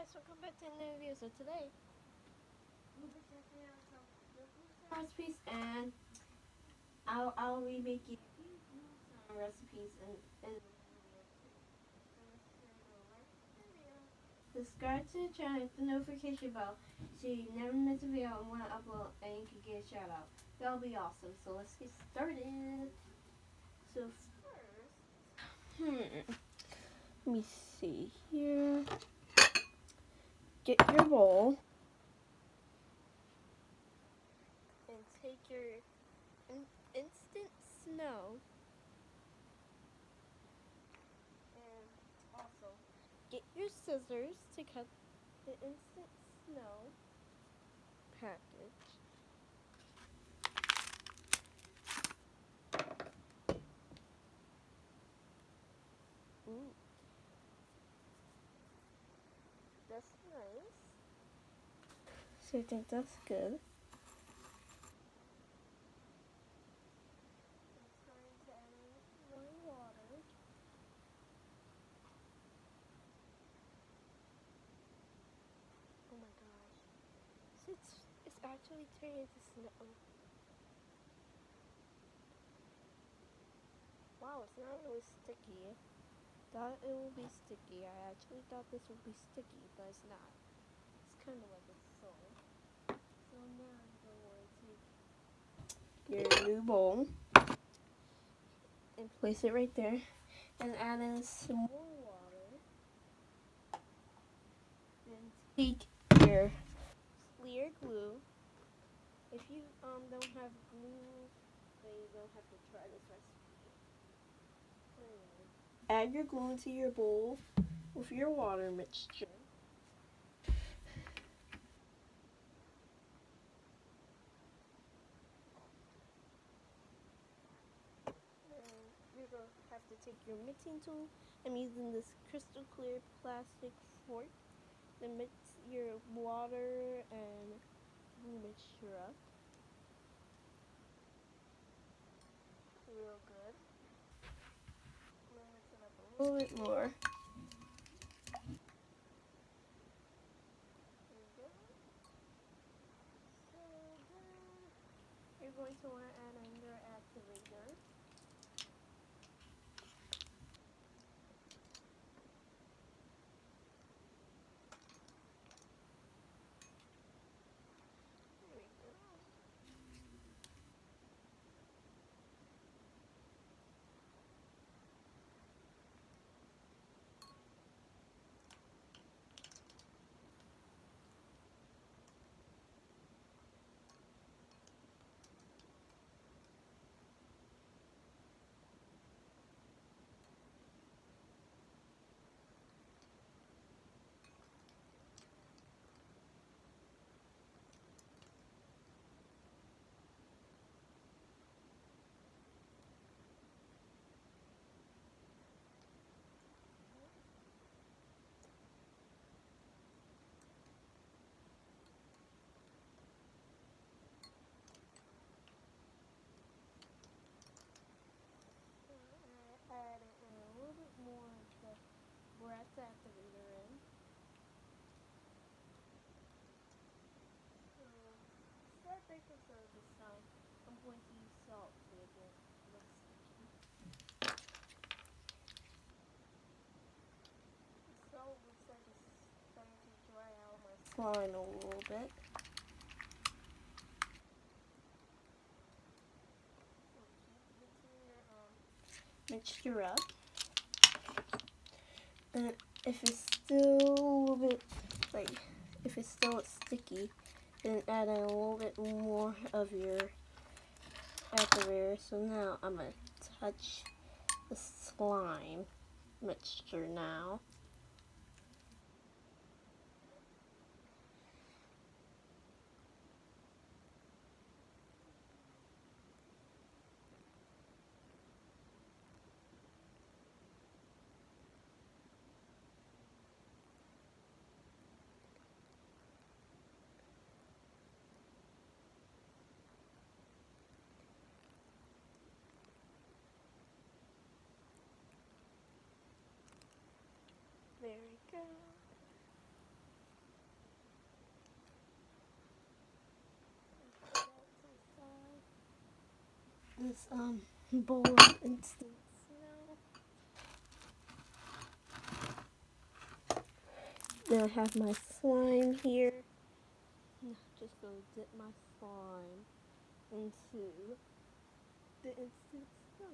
guys, welcome back to another video. So today, we'll be checking out some recipes, and I'll be making a few some recipes in the video too. So let's share the like the video. Subscribe to the channel, hit the notification bell so you never miss a video when I upload, and you can get a shout out. That'll be awesome. So let's get started. So first, let me see here. Get your bowl and take your instant snow, and also get your scissors to cut the instant snow package. Ooh, that's nice. So I think that's good. It's going to add in more water. Oh my gosh. So it's actually turning into snow. Wow, it's not really sticky. Thought it would be sticky. I actually thought this would be sticky, but it's not. It's kind of like a salt. So now I'm going to take your new bowl and place it right there, and add in some more water. Then take your clear glue. If you don't have glue, then you don't have to try this recipe. Add your glue into your bowl with your water mixture. You're going to have to take your mixing tool. I'm using this crystal clear plastic fork to mix your water and glue mixture up real good. Mix it up a little bit more. There you go. So then you're going to want to add in your activator. Add in a little bit more of the brass activator in. Instead of baking soda this time, I'm going to use salt to make it less sticky. The salt looks like it's starting to dry out my slime a little bit. So keep mixing your mixture up. And if it's still a little bit, if it's still sticky, then add in a little bit more of your activator. So now I'm going to touch the slime mixture now. There we go. this bowl of instant snow. Then I have my slime here. Just gonna dip my slime into the instant snow.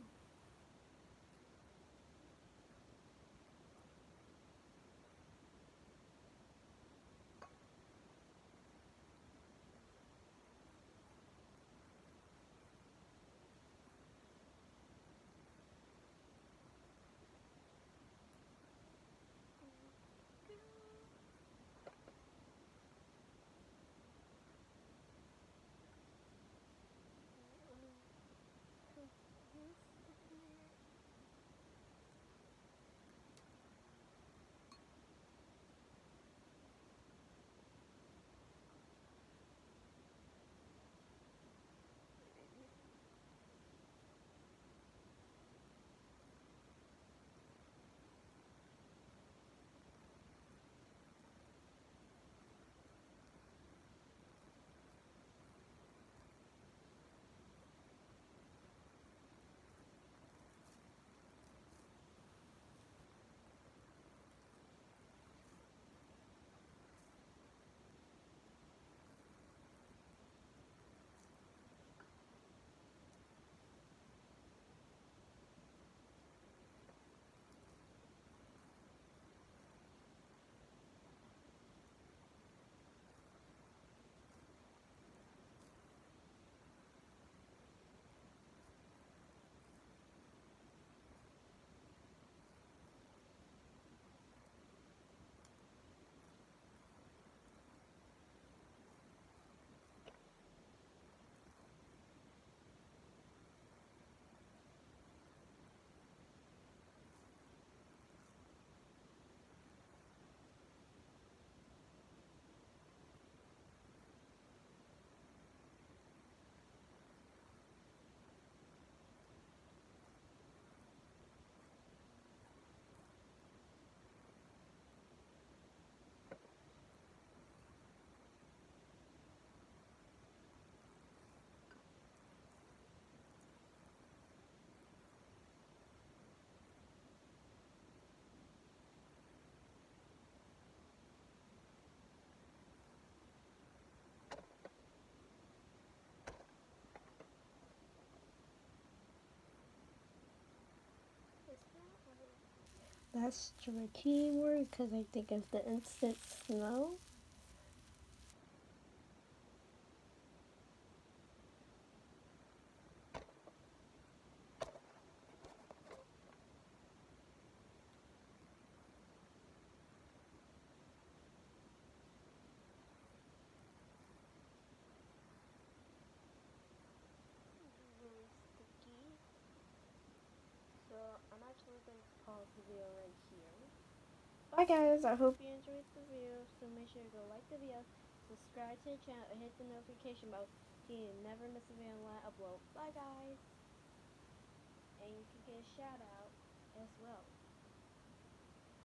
That's the key word because I think of the instant snow. Really sticky. So I'm actually going to pause the video right here. Bye guys, I hope you enjoyed the video. So make sure to go like the video, subscribe to the channel, and hit the notification bell so you never miss a video when I upload. Bye guys. And you can get a shout out as well.